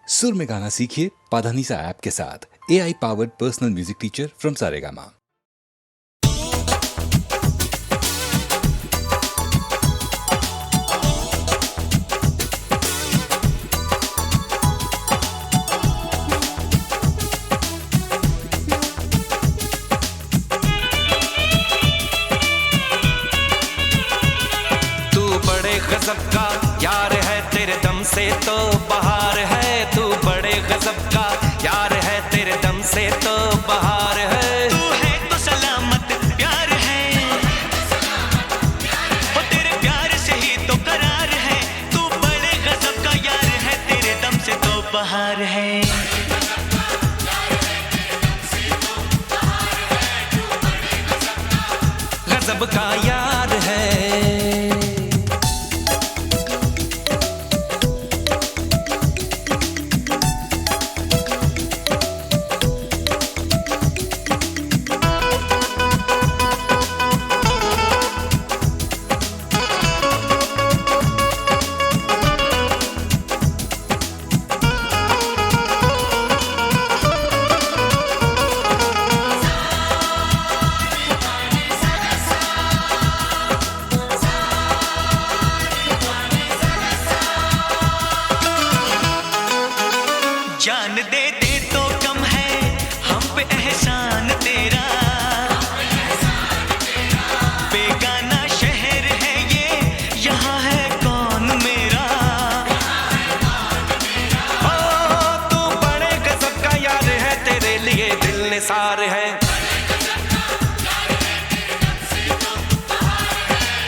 सुर में गाना सीखिए पाधानीसा ऐप के साथ। AI powered personal music teacher from Saregama. गजब का यार है तेरे दम से तो बहार है। तू बड़े गजब का यार है तेरे दम से तो बहार है। तू है तो सलामत प्यार है, वो तेरे प्यार से ही तो करार है। तू बड़े गजब का यार है तेरे दम से तो बहार है। गजब का यार है। जान दे दे तो कम है हम पे एहसान तेरा। बेगाना शहर है ये, यहाँ है कौन मेरा। ओ तू बड़े गजब का यार है तेरे लिए दिल निसार है।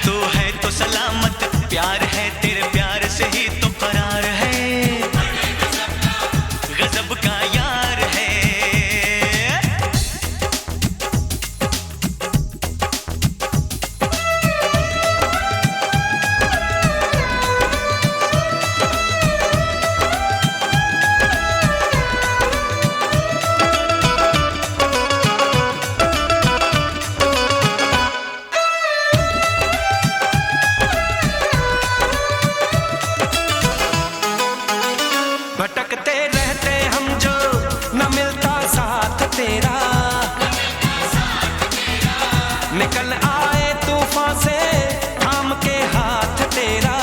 तू है तो सलामत प्यार है तेरे प्यार से ही तो करार है। गजब का यार है। भटकते रहते हम जो न मिलता साथ तेरा। निकल आए तूफान से थाम के हाथ तेरा।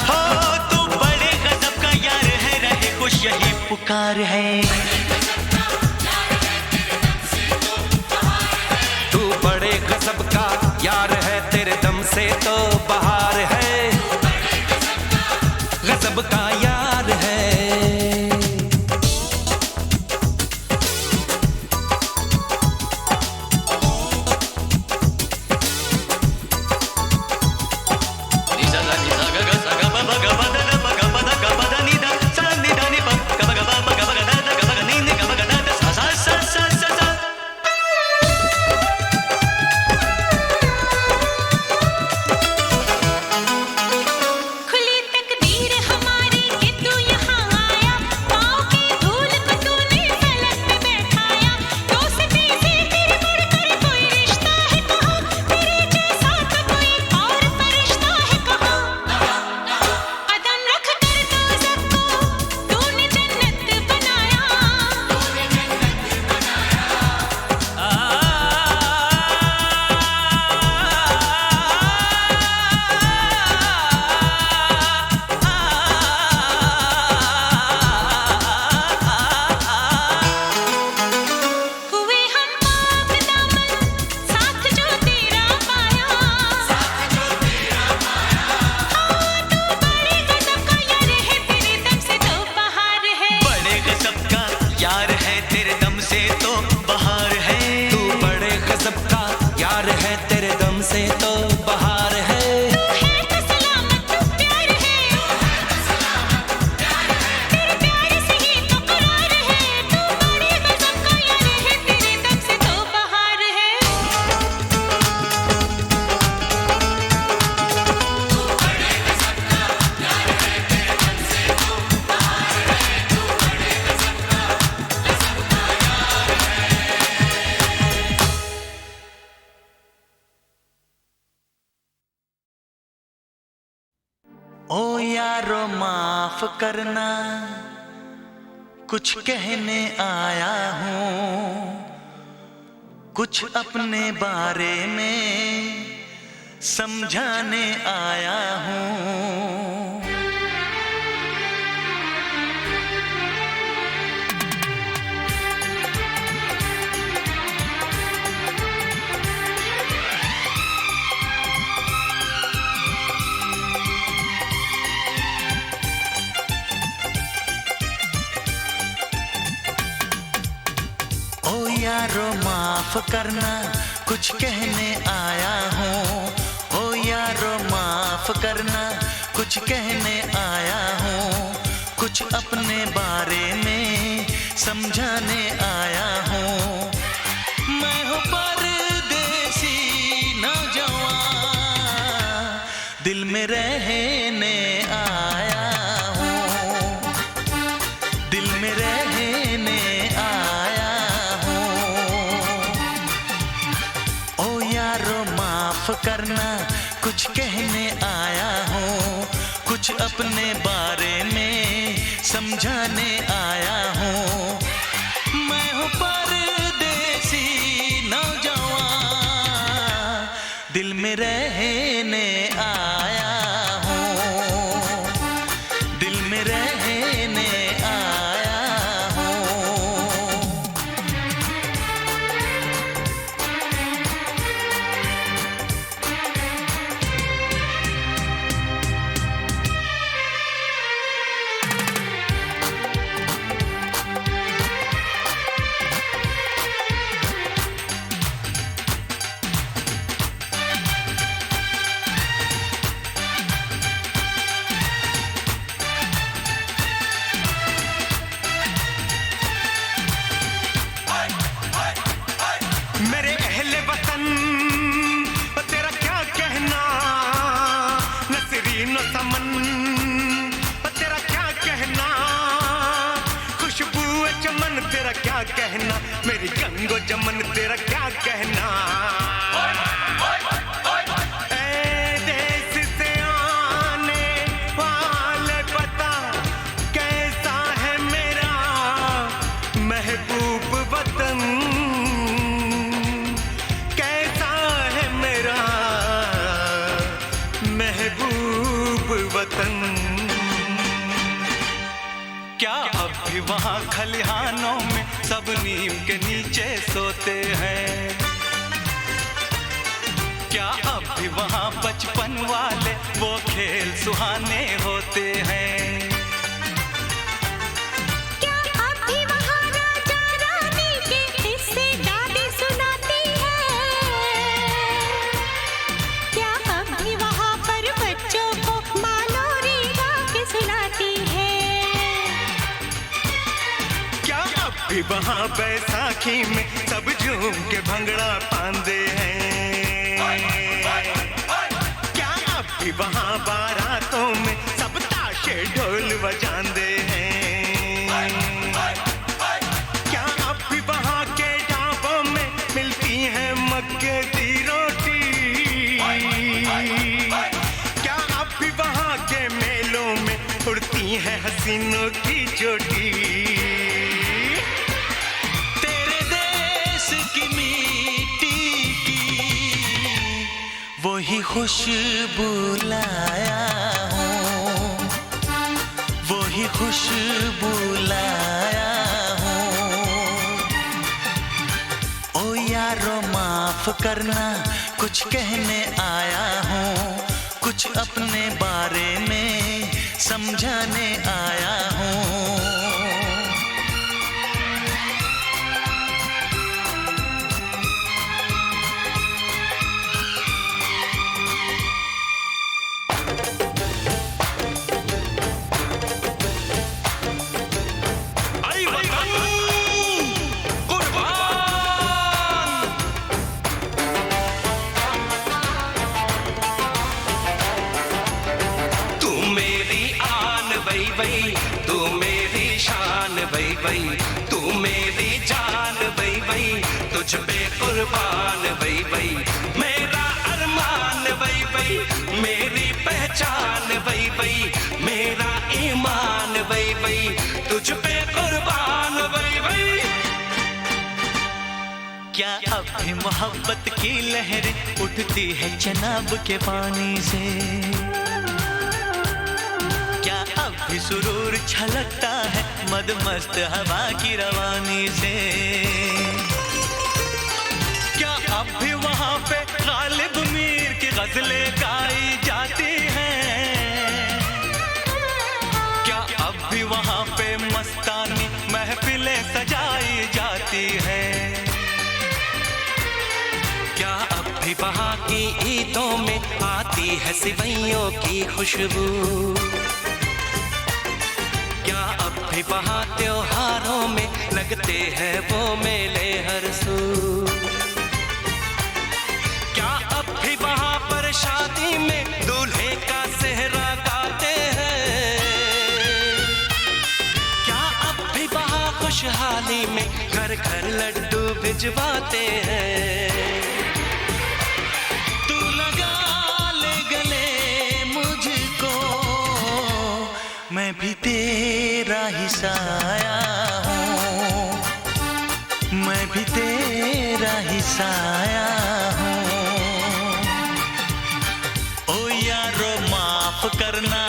हो तू बड़े गजब का यार है, रहे कुछ यही पुकार है। तू बड़े गजब का यार है तेरे दम से तो बहार है। गजब का यार है। खुली तकदीर हमारी कि ओ यारो माफ करना, कुछ कहने आया हूँ, कुछ अपने बारे में समझाने आया हूँ। ओ यारो माफ करना, कुछ कहने आया हूँ। ओ यारो माफ करना, कुछ कहने आया हूँ, कुछ अपने बारे में समझाने आया हूँ। मैं हूँ परदेसी नौजवान, दिल में रहने आया हूँ, दिल में रहने आया हूँ। ओ यारो माफ करना, कुछ कहने आया हूँ, कुछ अपने बारे में समझाने आया हूँ। मैं हूँ परदेसी नौजवान, दिल में रहने आया हूँ, दिल में रहने आया हूँ। मेरे अहले वतन तेरा क्या कहना, नसरीन समन तेरा क्या कहना, खुशबू चमन तेरा क्या कहना, मेरी गंगो जमन तेरा क्या कहना। ए देश से आने वाले पता कैसा है मेरा महबूब वतन, महबूब वतन। क्या अब भी वहाँ खलिहानों में सब नीम के नीचे सोते हैं? क्या अब भी वहाँ बचपन वाले वो खेल सुहाने होते हैं? क्या अब भी वहाँ राजा रानी के किस्से दादी सुनाती है? क्या अब भी वहाँ पर बच्चों को माँ लोरी गा के सुनाती है? क्या अब भी वहाँ बैसाखी में सब झूम के भंगड़ा पांदे हैं? क्या अब भी वहाँ बारातों में सब ताशे ढोल बजांदे हैं? क्या अब भी वहाँ के ढाबों में मिलती है मक्के की रोटी? क्या अब भी वहाँ के मेलों में उड़ती है हसीनों की चोटी? तेरे देश की मिट्टी की वही खुशबू लाया हूँ, वही खुशबू लाया हूँ। ओ यारो माफ करना, कुछ कहने आया हूँ, कुछ अपने बारे में समझाने आया हूँ। तू मेरी शान भई भई, तू मेरी जान भई भई, तुझ पे कुर्बान भई भई, मेरा अरमान भई भई, मेरी पहचान पहचान वही वही मेरा ईमान वही वही तुझ पे कुर्बान वही वही। क्या अब भी मोहब्बत की लहरें उठती है चनाब के पानी से? क्या अब भी सुरूर छलकता है मदमस्त हवा की रवानी से? क्या अब भी वहाँ पे गालिब मीर की गजलें गाई जाती हैं? क्या अब भी वहाँ पे मस्तानी महफिलें सजाई जाती हैं? क्या अब भी वहाँ की ईदों में आती है सिवैयों की खुशबू? क्या अब भी वहाँ त्योहारों में लगते हैं वो मेले हर सू? क्या अब भी वहाँ पर शादी में दूल्हे का सेहरा गाते हैं? क्या अब भी वहाँ खुशहाली में घर घर लड्डू भिजवाते हैं? तू लगा ले गले मुझको, मैं भी तेरा ही साया हूँ, मैं भी तेरा ही साया हूँ। ओ यारो माफ करना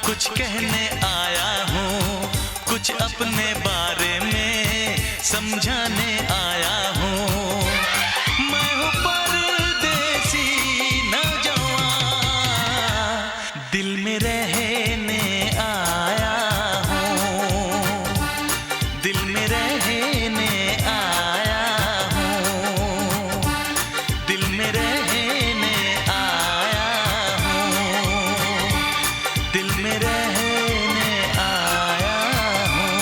कुछ कहने आया हूँ, कुछ अपने बारे में समझाने आया हूँ। मैं हूँ परदेसी नौजवान, दिल में रहने आया हूँ, दिल में रहने आया हूँ, दिल में रहने आया हूँ, दिल में रहने आया हूँ।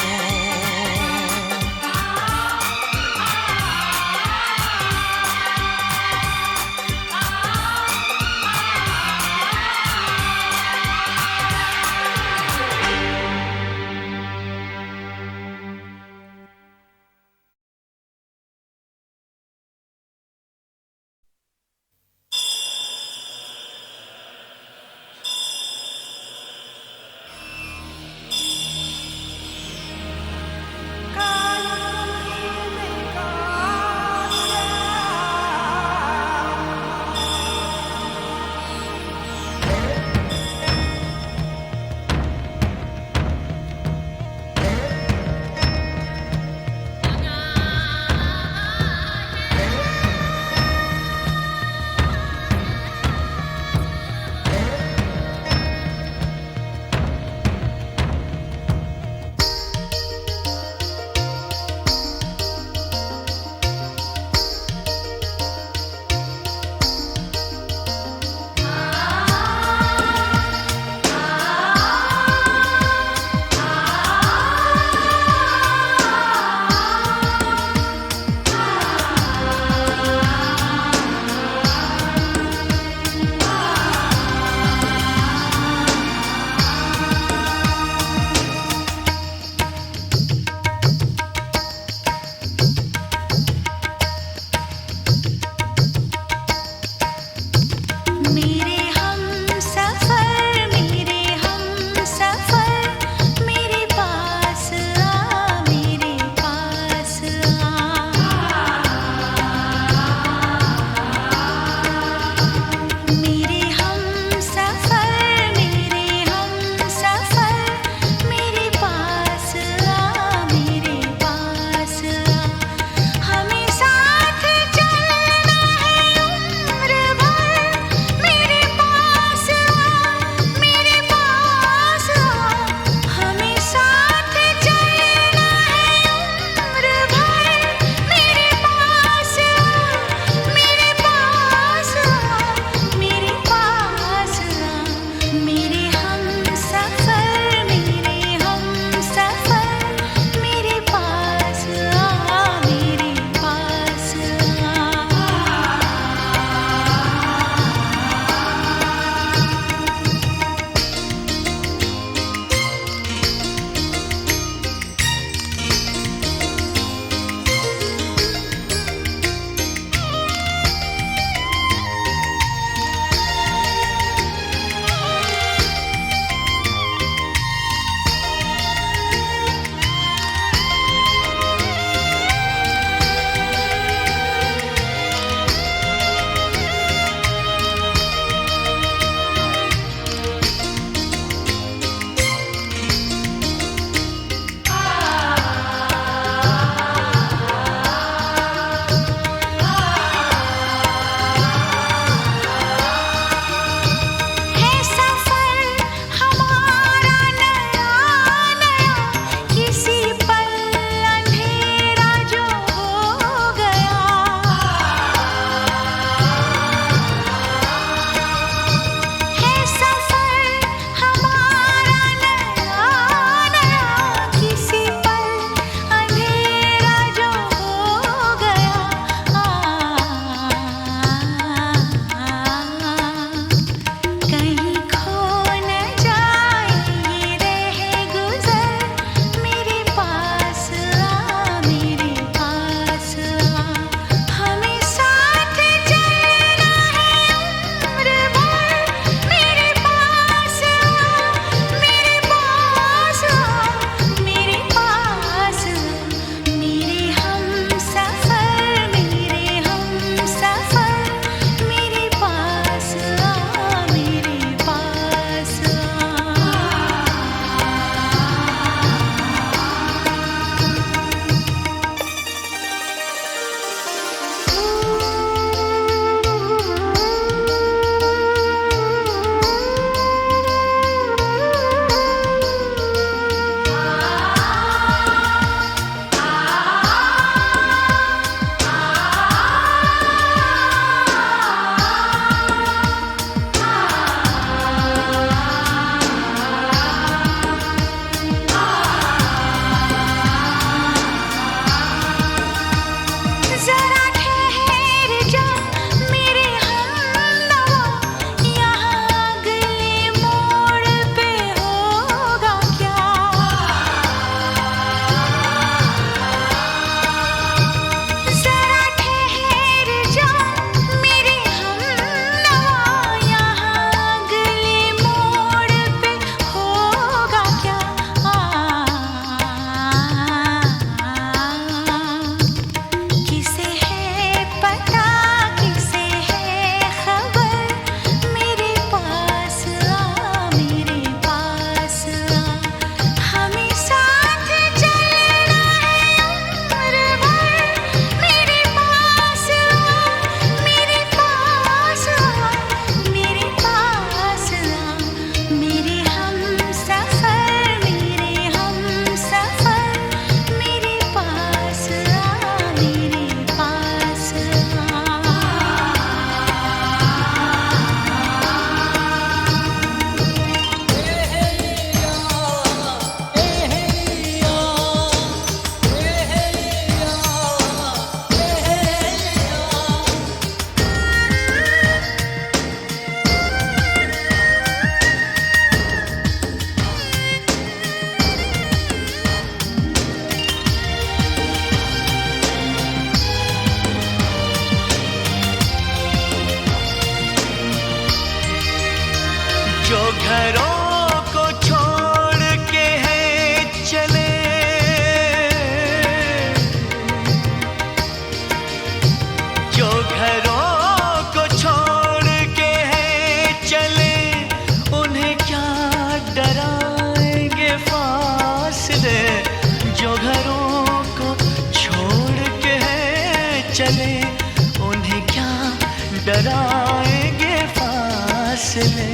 फासले।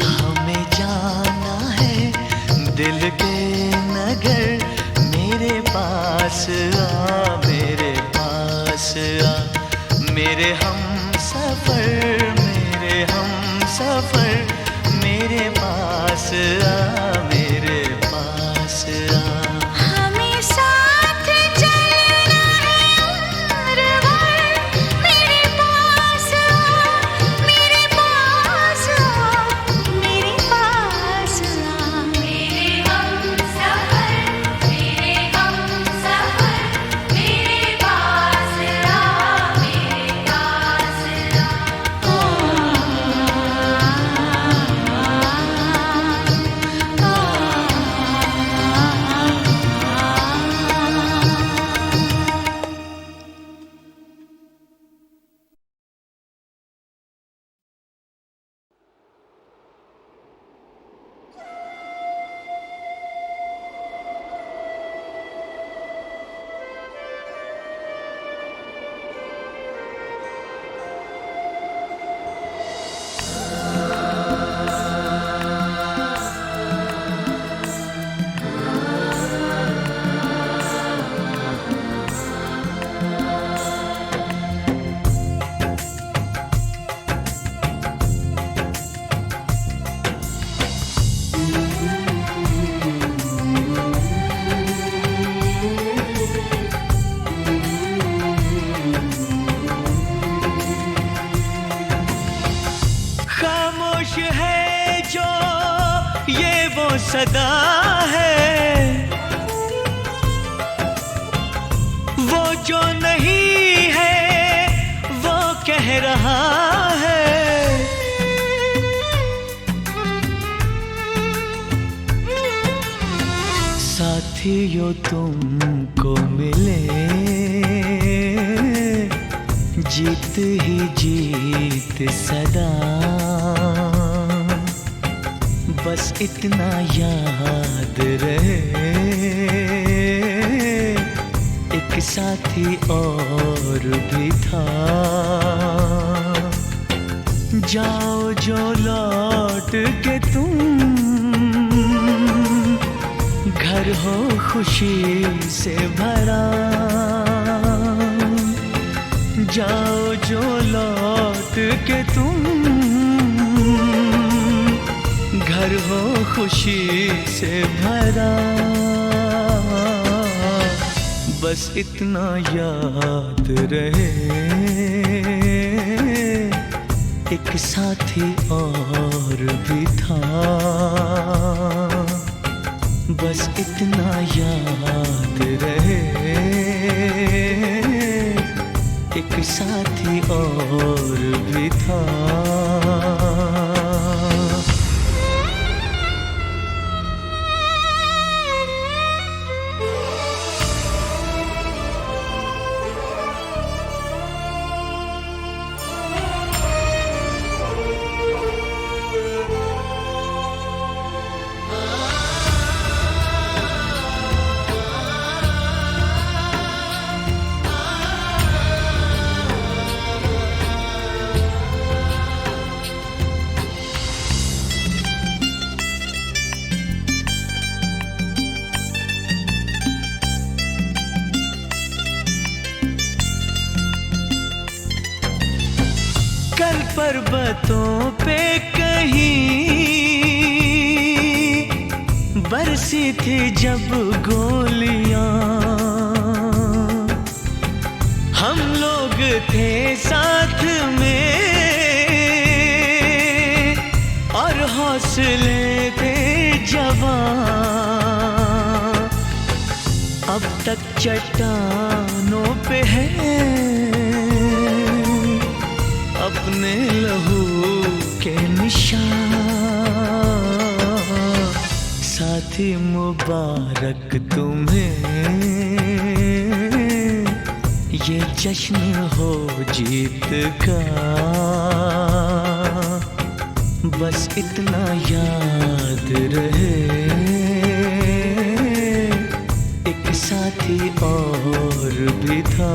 हमें जाना है दिल के नगर, मेरे पास आ, मेरे पास आ, मेरे हम सफर, मेरे हम सफर, मेरे पास आ, मेरे पास आ। हमें साथ चलना है उम्र भर, मेरे पास आ, मेरे पास आ, मेरे पास आ। मेरे हम सफर, मेरे हम सफर, मेरे पास आ, मेरे पास खामोश है जो ये वो सदा है, वो जो नहीं है वो कह रहा है। साथियों तुमको मिले जीत ही जीत सदा, बस इतना याद रहे एक साथी और भी था। जाओ जो लौट के तुम, घर हो खुशी से भरा। जाओ जो लौट के तुम, घर हो खुशी से भरा। बस इतना याद रहे एक साथी और भी था। बस इतना याद रहे एक साथी और भी था। कल पर्वतों पे कहीं बरसी थी जब गोलियां, हम लोग थे साथ में और हौसले थे जवां। अब तक चट्टानों पे है अपने लहू के निशान। साथी मुबारक तुम्हें, ये जश्न हो जीत का। बस इतना याद रहे एक साथी और भी था।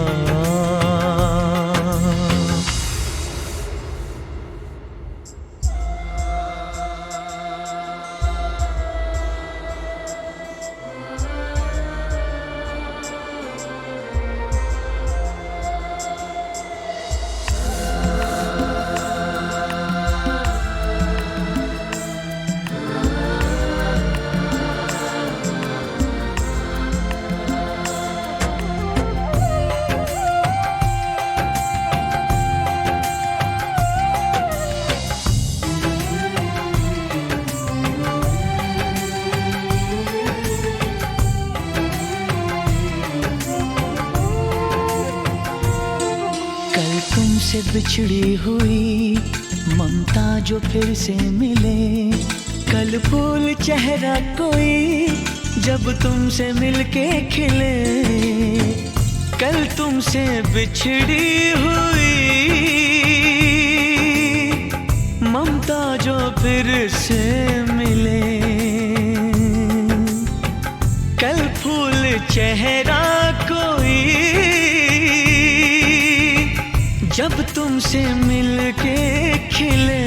बिछड़ी हुई ममता जो फिर से मिले, कल फूल चेहरा कोई जब तुमसे मिलके खिले, कल तुमसे बिछड़ी हुई ममता जो फिर से मिले, कल फूल चेहरा कोई जब तुमसे मिलके खिले,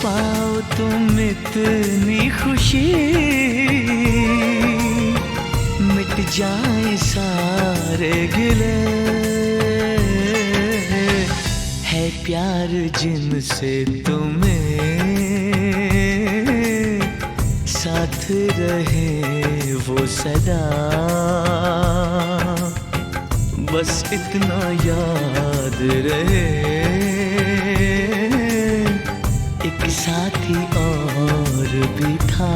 पाओ तुम इतनी खुशी मिट जाए सारे गिले, है प्यार जिनसे तुम्हें साथ रहे वो सदा, बस इतना याद रहे एक साथी और भी था।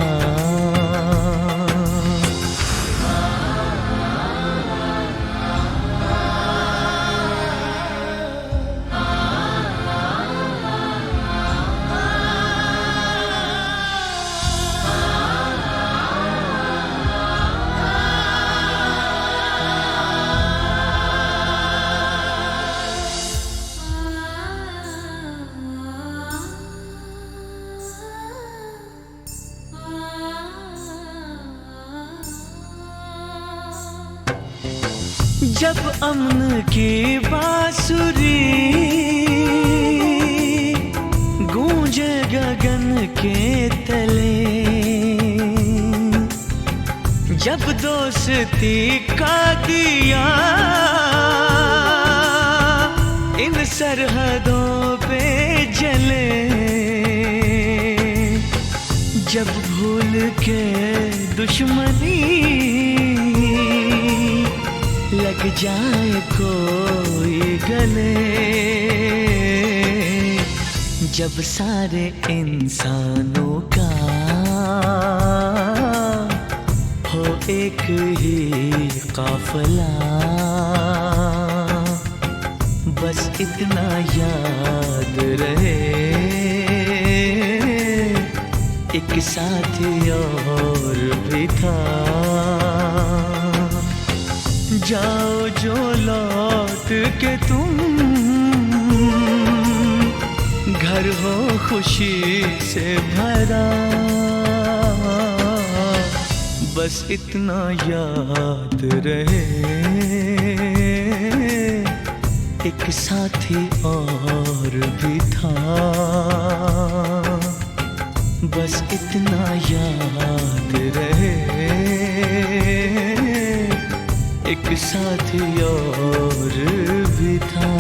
जब अमन की बांसुरी गूंजे गगन के तले, जब दोस्ती का दिया इन सरहदों पे जले, जब भूल के दुश्मनी लग जाए कोई गले, जब सारे इंसानों का हो एक ही काफिला, बस इतना याद रहे एक साथी और भी था। जाओ जो लौट के तुम घर हो खुशी से भरा, बस इतना याद रहे एक साथी और भी था, बस इतना याद रहे एक साथी और भी था।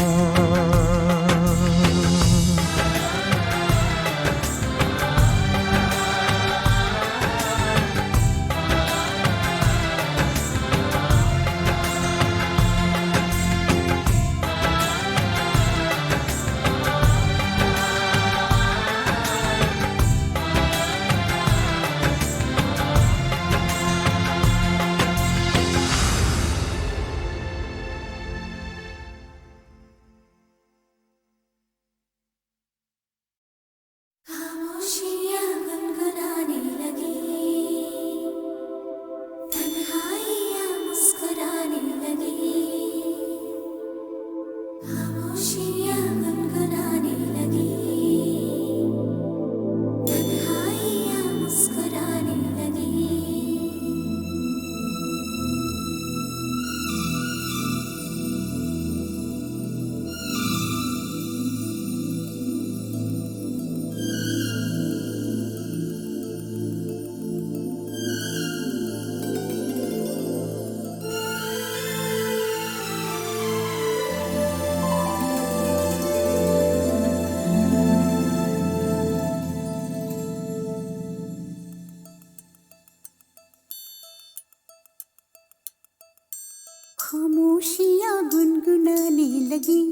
खामोशियाँ गुनगुनाने लगी,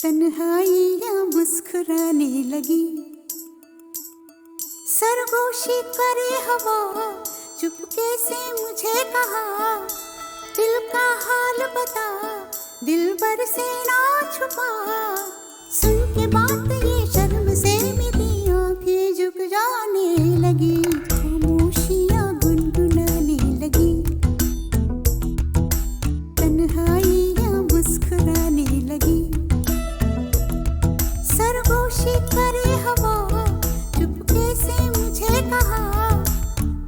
तन्हाइयाँ मुस्कुराने लगी, सरगोशी करे हवा चुपके से मुझे कहा, दिल का हाल बता, दिल भर से ना छुपा। सुन के बात ये शर्म से मेरी आंखें झुक जाने लगी, खामोशियां गुनगुनाने लगी, तन्हाइयां मुस्कुराने लगी। सरगोशी करे हवा, चुपके से मुझे कहा,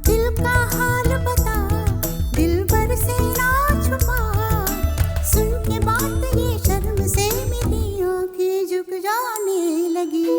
दिल का हाल बता, दिल भर से ना छुपा। सुन के बात ये शर्म से मेरी आंखें झुक जाने लगी।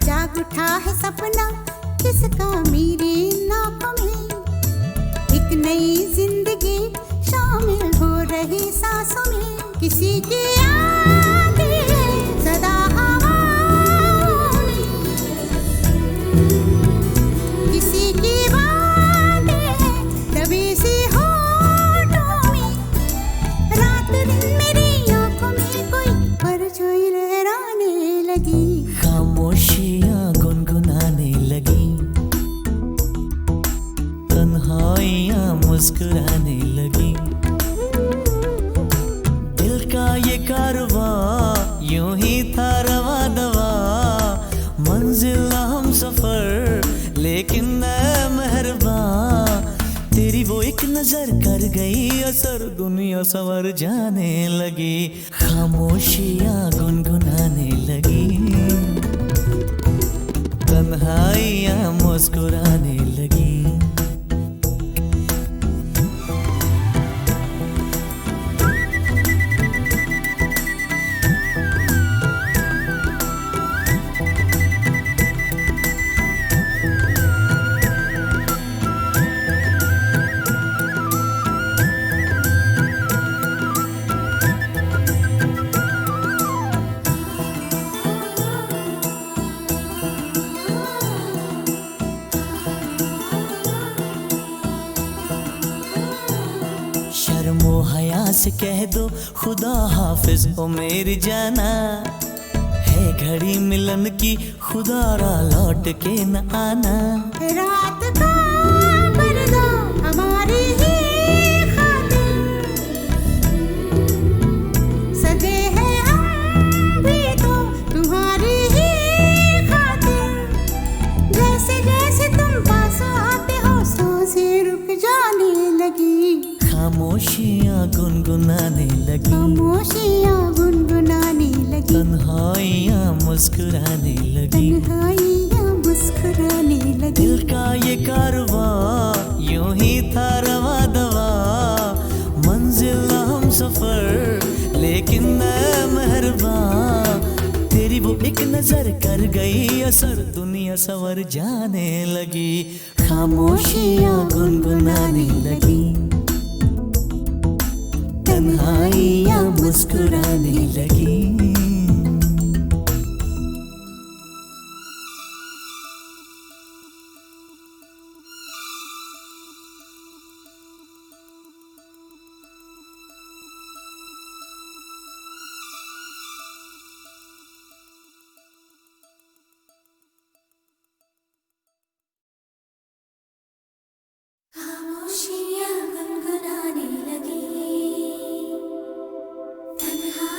जाग उठा है सपना किसका मेरी नाकों में, एक नई जिंदगी शामिल हो रही सांसों में। किसी की आंखें सदा हवाओं में, किसी की बातें दबी सी होठों में। रात दिन मेरी आंखों में कोई परछाई लहराने लगी, खामोशियां गुनगुनाने लगी, तन्हाइयां मुस्कुराने लगी। दिल का ये कारवां यूं ही था रवा दवा, मंजिल हम सफर लेकिन मैं मेहरबान। तेरी वो एक नजर कर गई असर, दुनिया संवर जाने लगी, खामोशियां गुनगुनाने लगी, तन्हाइयां मुस्कुराने लगी। शर्मो हया से कह दो खुदा हाफिज हो मेरी जाना, है घड़ी मिलन की खुदारा लौट के न आना। रात का पर्दा हमारी ही खातिर, सजे हैं हम भी तो तुम्हारी ही खातिर। जैसे जैसे तुम पास आते हो सांसें रुक जाने लगी, खामोशियां गुनगुनाने लगी, खामोशियां गुनगुनाने लगी, तन्हाइयां मुस्कुराने लगी। तन्हाइयां मुस्कुराने लगी। दिल का ये कारवां यूं ही था रवा दवा, मंजिल हम सफर लेकिन मैं मेहरबान। तेरी वो एक नजर कर गई असर, दुनिया संवर जाने लगी, खामोशियां गुनगुनाने लगी, तन्हाइयां मुस्कुराने लगी। खामोशियां गुनगुनाने लगी, तन्हा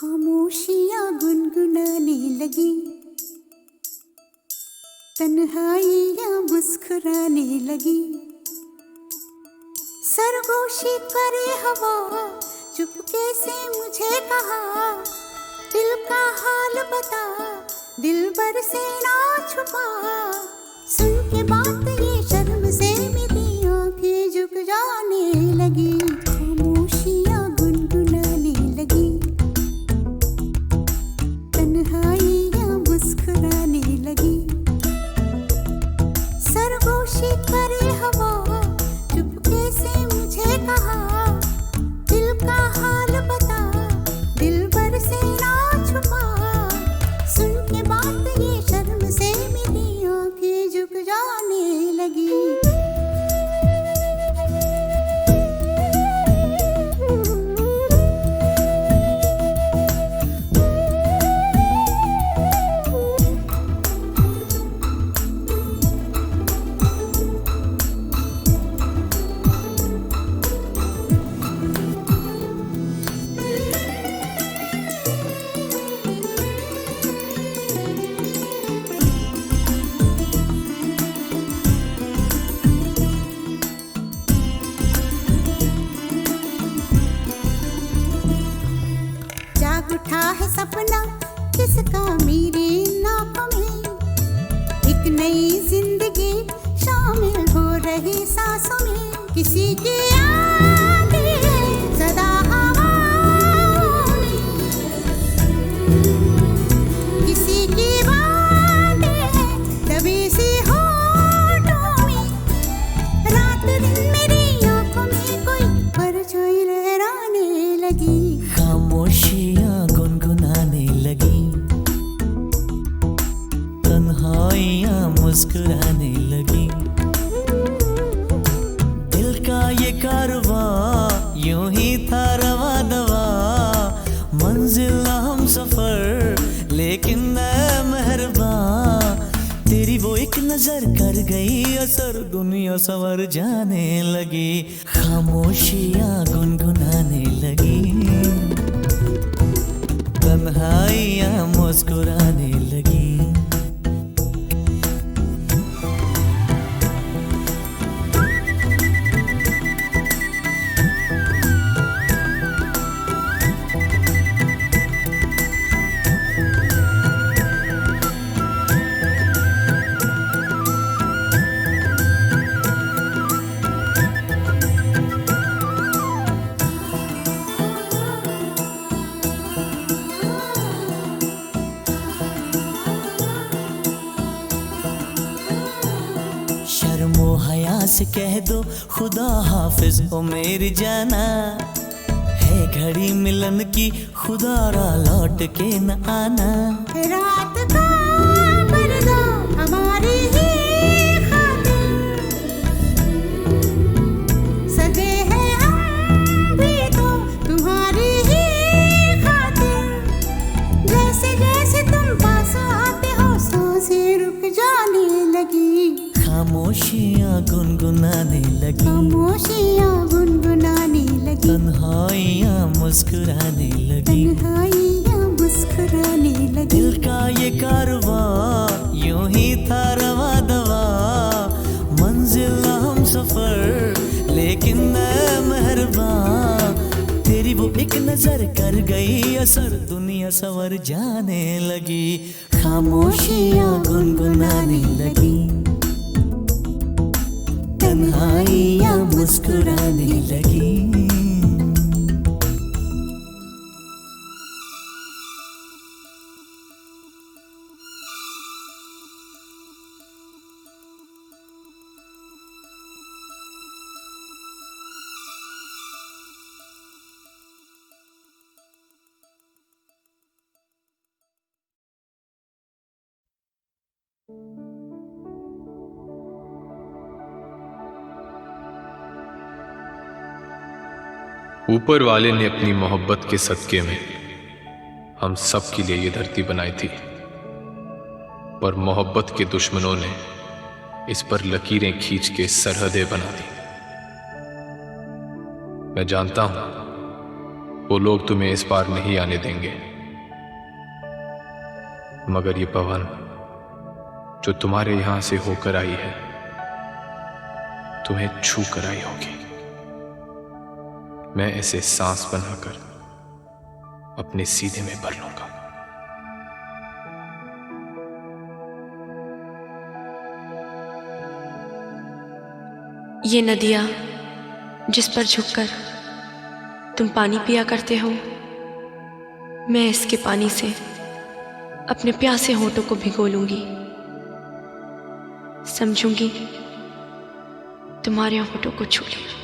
खामोशियाँ गुनगुनाने लगी, तन्हाइयाँ मुस्कुराने लगी। सरगोशी करे हवा, चुपके से मुझे कहा, दिल का हाल बता, दिल भर से ना छुपा। सुन के बात ये शर्म से मेरी आंखें झुक जाने लगी, खामोशियाँ गुनगुनाने लगी, तन्हाइयाँ मुस्कुराने लगी। सरगोशी करे हवा, चुपके से मुझे कहा, दिल का हाल बता, दिल भर से ना छुपा। सुन के बात ये शर्म से मेरी आंखें झुक जाने लगी। जाग उठा है सपना किसका मेरे नाकों में, एक नई जिंदगी शामिल हो रही सांसों में। किसी की आंखें सदा हवाओं में, किसी की बातें दबी सी होठों में। रात दिन मेरी आंखों में कोई परछाई लहराने लगी, खामोशियाँ गुनगुनाने लगी, तन्हाइयाँ मुस्कुराने लगी। दिल का ये कारवां यूं ही था रवा दवा, मंजिल हम सफर लेकिन मैं मेहरबान। तेरी वो एक नजर कर गई असर, दुनिया संवर जाने लगी, खामोशियाँ गुनगुनाने लगी, तन्हाइयाँ मुस्कुराने लगी। शर्मो हया से कह दो खुदा हाफिज ओ मेरी जाना, है घड़ी मिलन की खुदा रा लौट के न आना। रात का पर्दा हमारी ही खातिर, सजे हैं हम भी तो तुम्हारी ही खातिर। जैसे जैसे तुम पास आते हो सांसें रुक जाने लगी, खामोशियाँ गुनगुनाने लगी, खामोशियाँ गुनगुनाने लगी, तन्हाइयाँ मुस्कुराने लगी। तन्हाइयाँ मुस्कुराने लगी। दिल का ये कारवां यूं ही था रवा दवा, मंजिल हम सफर लेकिन मैं मेहरबान। तेरी वो एक नजर कर गई असर, दुनिया संवर जाने लगी, खामोशियाँ गुनगुनाने लगी, तन्हाइयाँ मुस्कुराने लगी। ऊपर वाले ने अपनी मोहब्बत के सदके में हम सब के लिए ये धरती बनाई थी, पर मोहब्बत के दुश्मनों ने इस पर लकीरें खींच के सरहदें बना दी। मैं जानता हूं वो लोग तुम्हें इस पार नहीं आने देंगे, मगर ये पवन जो तुम्हारे यहां से होकर आई है तुम्हें छू कर आई होगी। मैं ऐसे सांस बनाकर अपने सीने में भर लूंगा। ये नदियाँ जिस पर झुककर तुम पानी पिया करते हो, मैं इसके पानी से अपने प्यासे होठों को भिगो लूंगी। समझूंगी तुम्हारे होठों को छू लिया।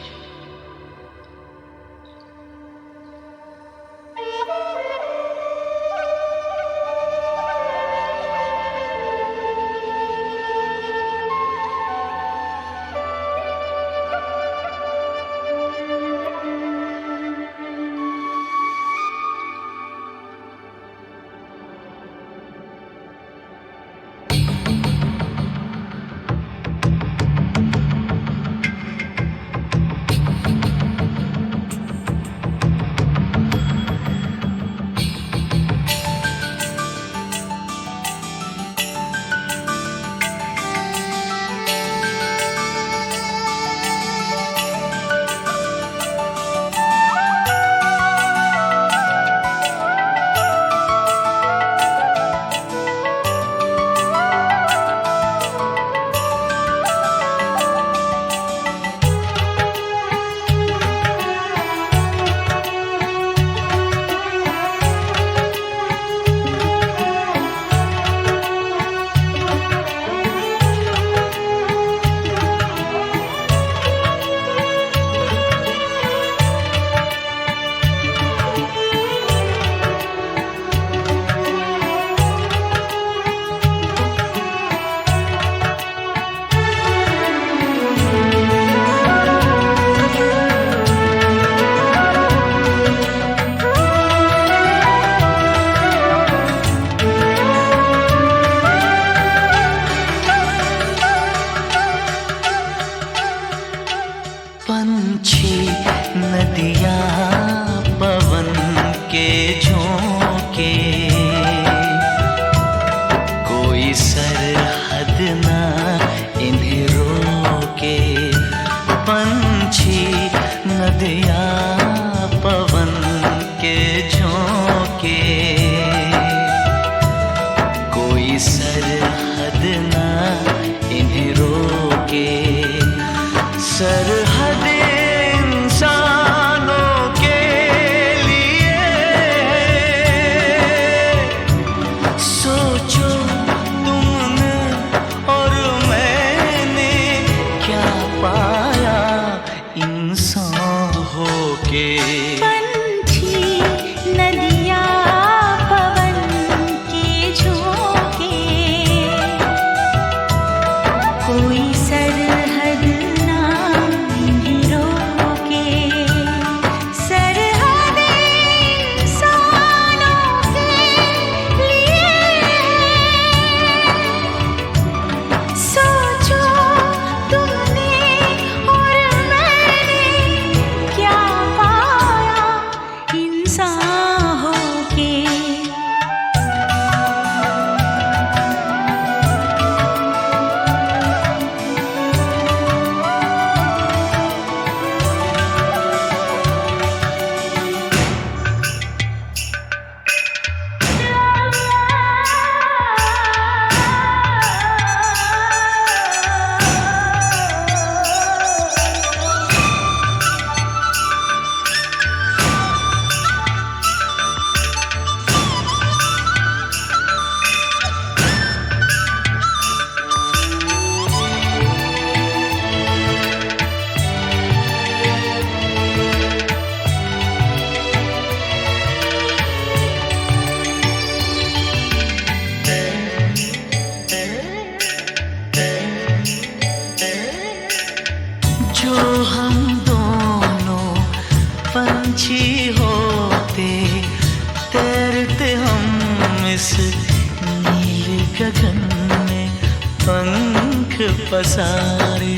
पसारे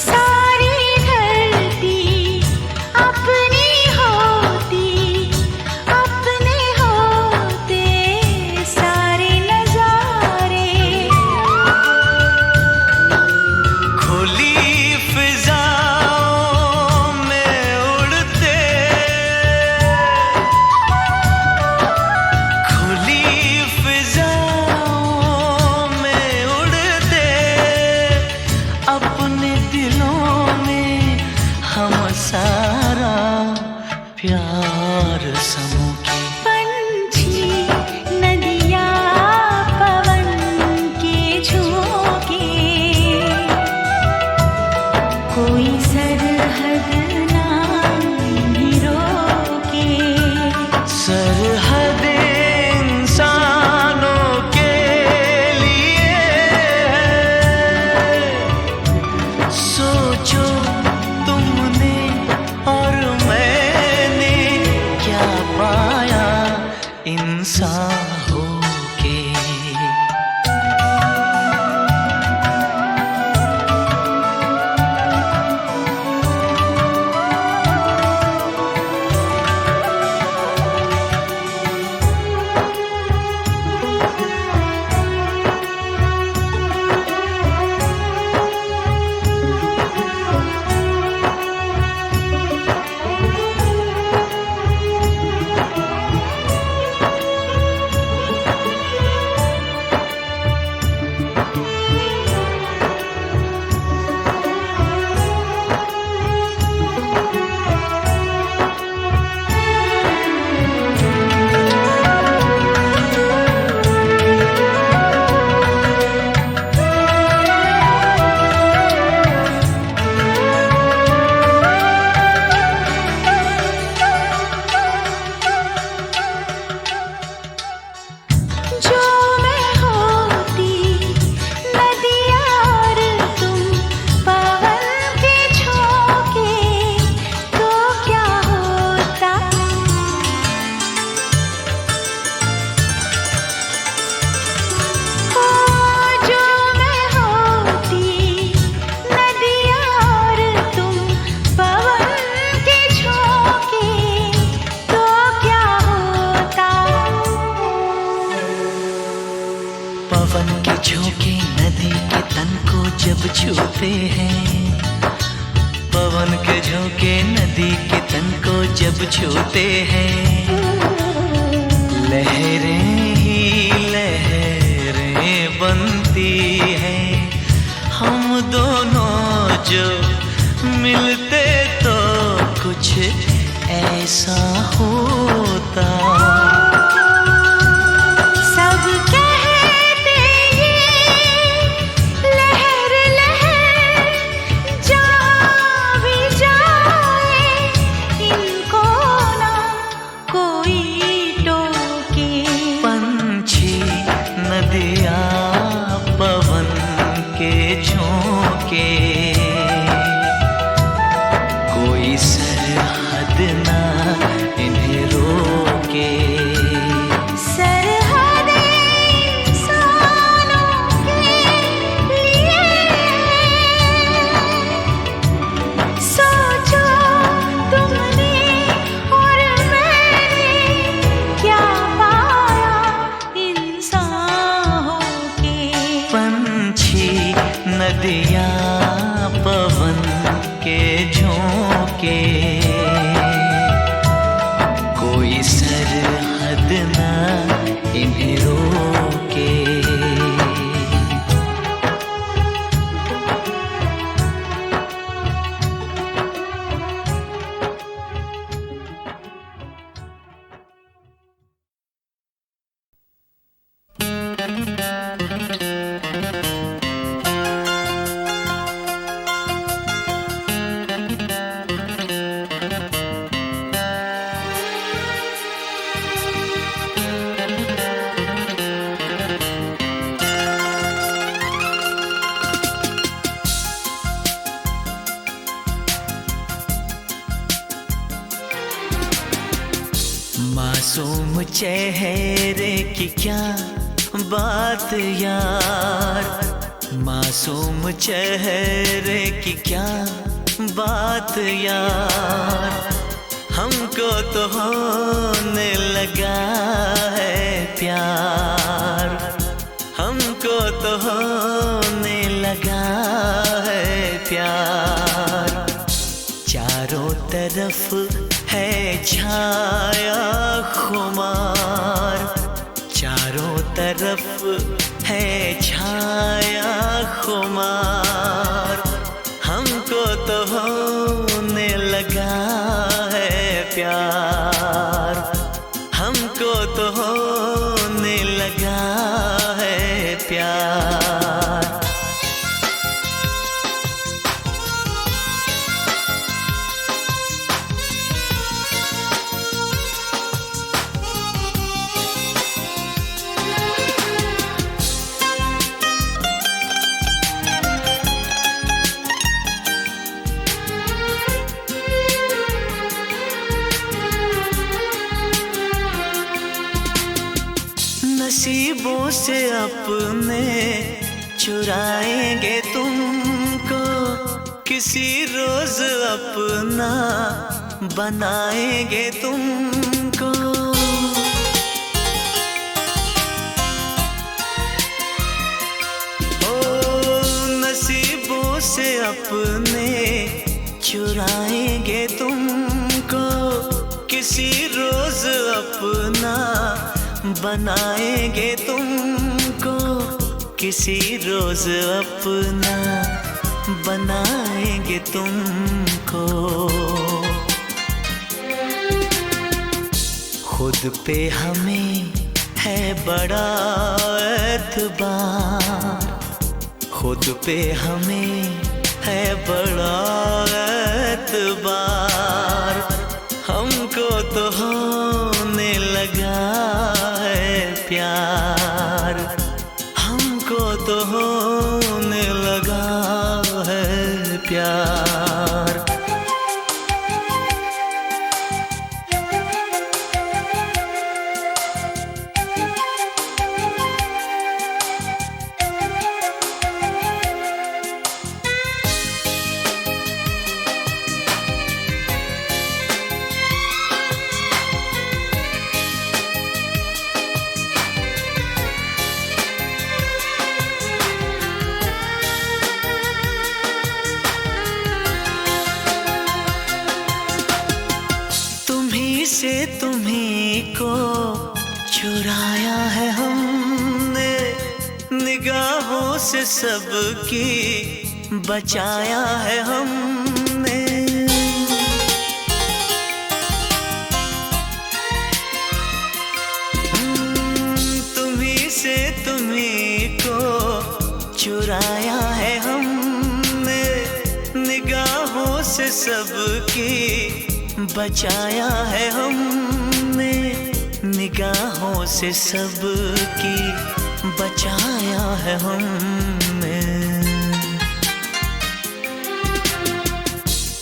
सारी धरती अपनी पवन के झोंके नदी के तन को जब छूते हैं, पवन के झोंके नदी के तन को जब छूते हैं, लहरें ही लहरें बनती हैं। हम दोनों जो मिलते तो कुछ ऐसा होता। सब कहते ये लहर लहर जहाँ भी जाए, इनको ना कोई टोके। पंछी नदियाँ पवन के झोंके, कोई सरहद ना इन्हें रोके। सरहदें इंसानों के लिए सोचो तुमने और मैंने क्या पाया इंसान होके। पंछी नदियाँ पवन के झोंके, कोई सरहद ना इन्हें रोके। मासूम चेहरे की क्या बात यार, मासूम चेहरे की क्या बात यार। हमको तो होने लगा है प्यार, हमको तो होने लगा है प्यार। चारों तरफ है छाया खुमार, चारों तरफ है छाया खुमार। हमको तो होने लगा है प्यार, हमको तो होने लगा है प्यार। नसीबों से अपने चुराएंगे तुमको, किसी रोज अपना बनाएंगे तुमको। ओ नसीबों से अपने चुराएंगे तुमको, किसी रोज अपना बनाएंगे तुमको, किसी रोज अपना बनाएंगे तुमको। खुद पे हमें है बड़ा एतबार, खुद पे हमें है बड़ा एतबार। हमको तो होने लगा है प्यार, हमको तो होने लगा है प्यार। निगाहों से सबकी बचाया है हमने। तुम्ही से तुम्ही को चुराया है हमने, निगाहों से सबकी बचाया है हमने, निगाहों से सबकी बचाया है हमने।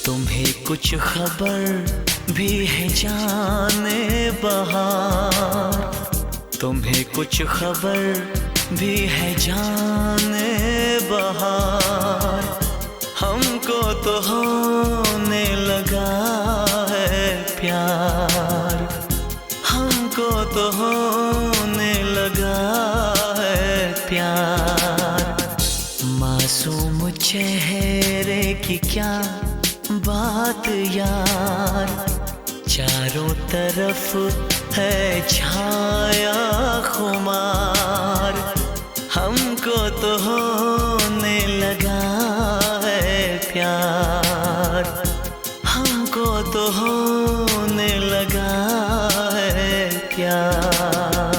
तुम्हें कुछ खबर भी है जाने बहार, तुम्हें कुछ खबर भी है जाने बहार, हमको तो होने लगा है प्यार, हमको तो होने लगा है प्यार। मासूम चेहरे की क्या बात यार, चारों तरफ है छाया खुमार, हमको तो होने लगा है प्यार, हमको तो होने लगा है प्यार।